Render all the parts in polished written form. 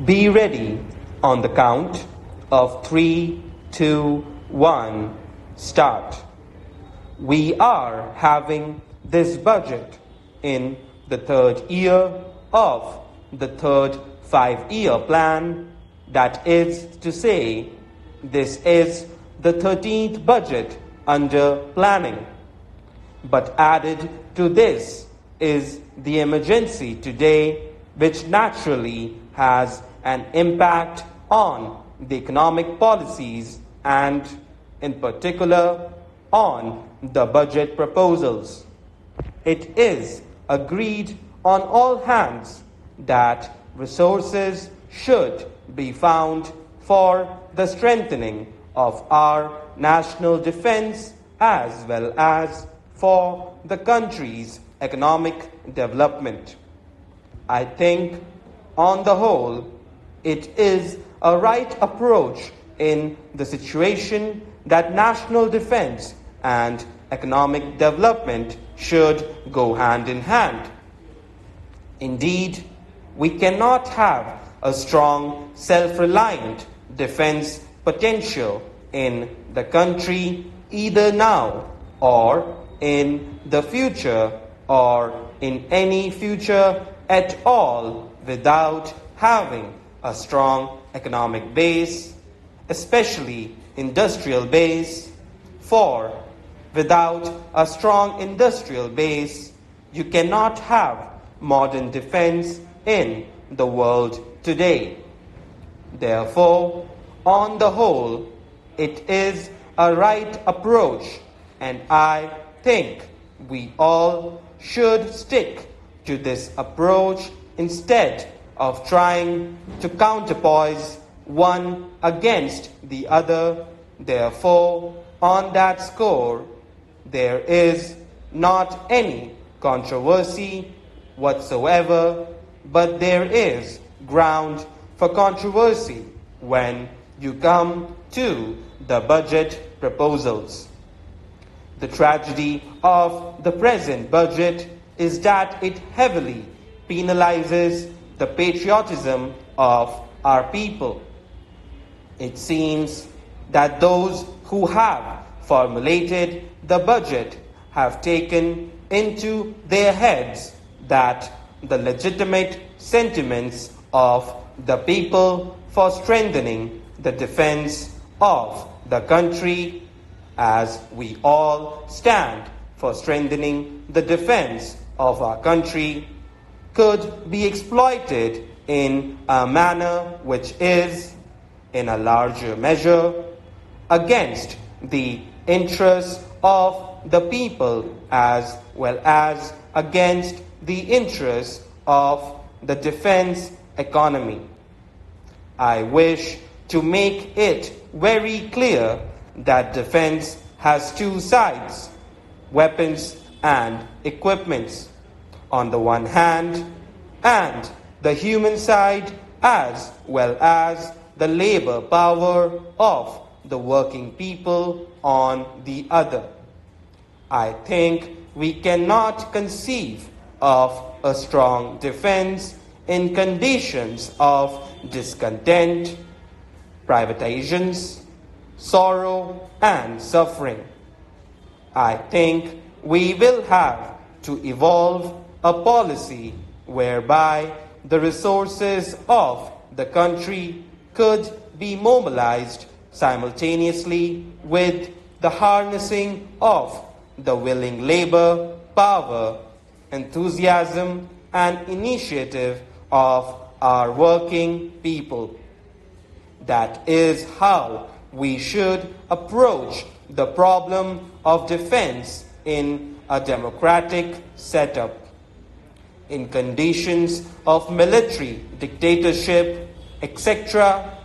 Be ready on the count of 3, 2, 1, start. We are having this budget in the third year of the third 5-year plan. That is to say, this is the 13th budget under planning. But added to this is the emergency today, which naturally has an impact on the economic policies and, in particular, on the budget proposals. It is agreed on all hands that resources should be found for the strengthening of our national defense as well as for the country's economic development. I think, on the whole, it is a right approach in the situation that national defense and economic development should go hand in hand. Indeed, we cannot have a strong, self-reliant defense potential in the country either now or in the future or in any future at all without having a strong economic base, especially industrial base. For without a strong industrial base, you cannot have modern defense in the world today. Therefore, on the whole, it is a right approach, and I think we all should stick to this approach instead of trying to counterpoise one against the other. Therefore, on that score, there is not any controversy whatsoever, but there is ground for controversy when you come to the budget proposals. The tragedy of the present budget is that it heavily penalizes the patriotism of our people. It seems that those who have formulated the budget have taken into their heads that the legitimate sentiments of the people for strengthening the defense of the country, as we all stand for strengthening the defense of our country, could be exploited in a manner which is, in a larger measure, against the interests of the people as well as against the interests of the defense economy. I wish to make it very clear that defense has two sides, weapons and equipments on the one hand, and the human side as well as the labor power of the working people on the other. I think we cannot conceive of a strong defense in conditions of discontent, privatizations, sorrow, and suffering. I think we will have to evolve a policy whereby the resources of the country could be mobilized simultaneously with the harnessing of the willing labor, power, enthusiasm, and initiative of our working people. That is how we should approach the problem of defense in a democratic setup. In conditions of military dictatorship, etc.,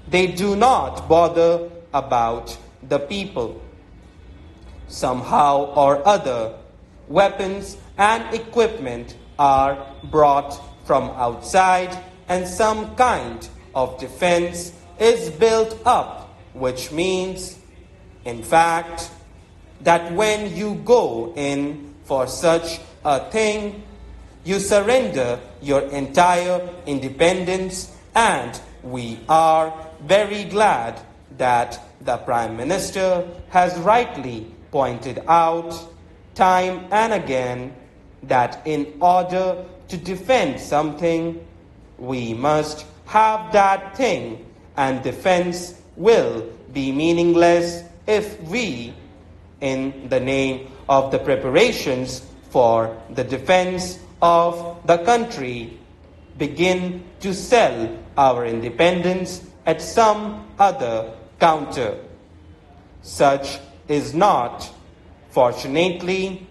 they do not bother about the people. Somehow or other, weapons and equipment are brought from outside and some kind of defense is built up, which means, in fact, that when you go in for such a thing, you surrender your entire independence And we are very glad that the Prime Minister has rightly pointed out time and again that in order to defend something, we must have that thing, and defense will be meaningless if we, in the name of the preparations for the defense of the country, begin to sell our independence at some other counter. Such is not, fortunately,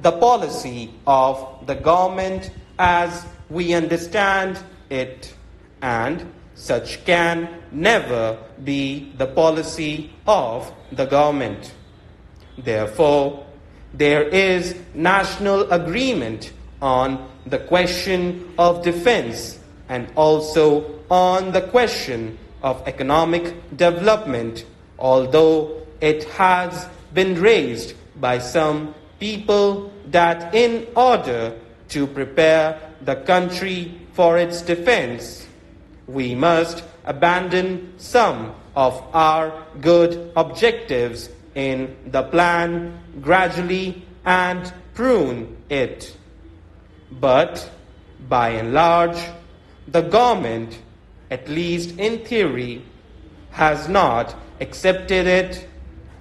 the policy of the government as we understand it, and such can never be the policy of the government. Therefore, there is national agreement on the question of defense and also on the question of economic development, although it has been raised by some people that in order to prepare the country for its defense, we must abandon some of our good objectives in the plan gradually and prune it. But by and large, the government, at least in theory, has not accepted it,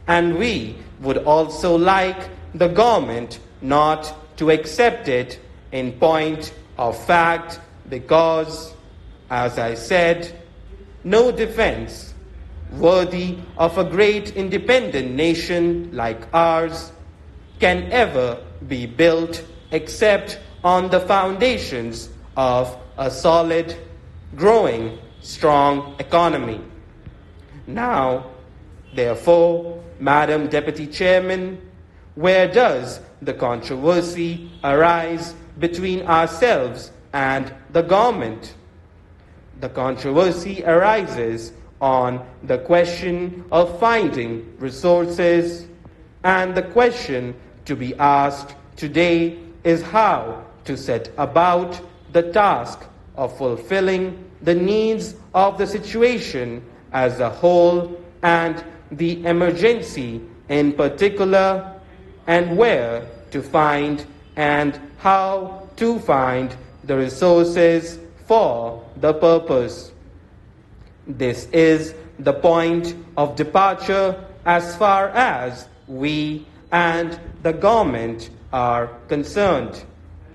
and we would also like the government not to accept it in point of fact, because, as I said, no defense worthy of a great independent nation like ours can ever be built except on the foundations of a solid, growing, strong economy. Now, therefore, Madam Deputy Chairman, where does the controversy arise between ourselves and the government? The controversy arises on the question of finding resources, and the question to be asked today is how to set about the task of fulfilling the needs of the situation as a whole and the emergency in particular, and where to find and how to find the resources for the purpose. This is the point of departure as far as we and the government are concerned,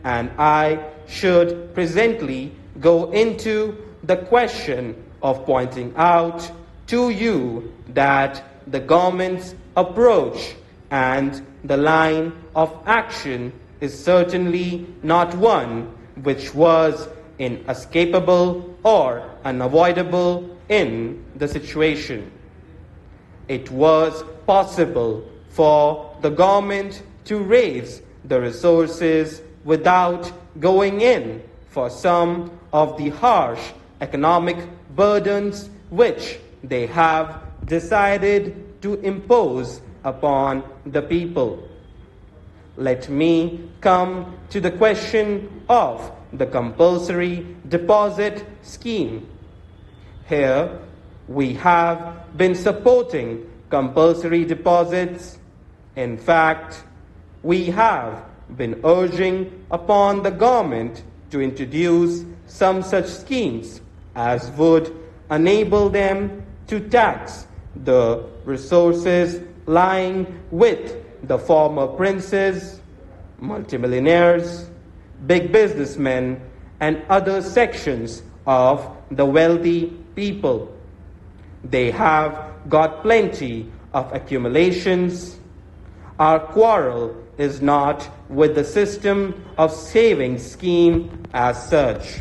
and I should presently go into the question of pointing out to you that the government's approach and the line of action is certainly not one which was inescapable or unavoidable in the situation. It was possible for the government to raise the resources without going in for some of the harsh economic burdens which they have decided to impose upon the people. Let me come to the question of the compulsory deposit scheme. Here, we have been supporting compulsory deposits. In fact, we have been urging upon the government to introduce some such schemes as would enable them to tax the resources lying with the former princes, multimillionaires, big businessmen, and other sections of the wealthy people. They have got plenty of accumulations. Our quarrel is not with the system of savings scheme as such.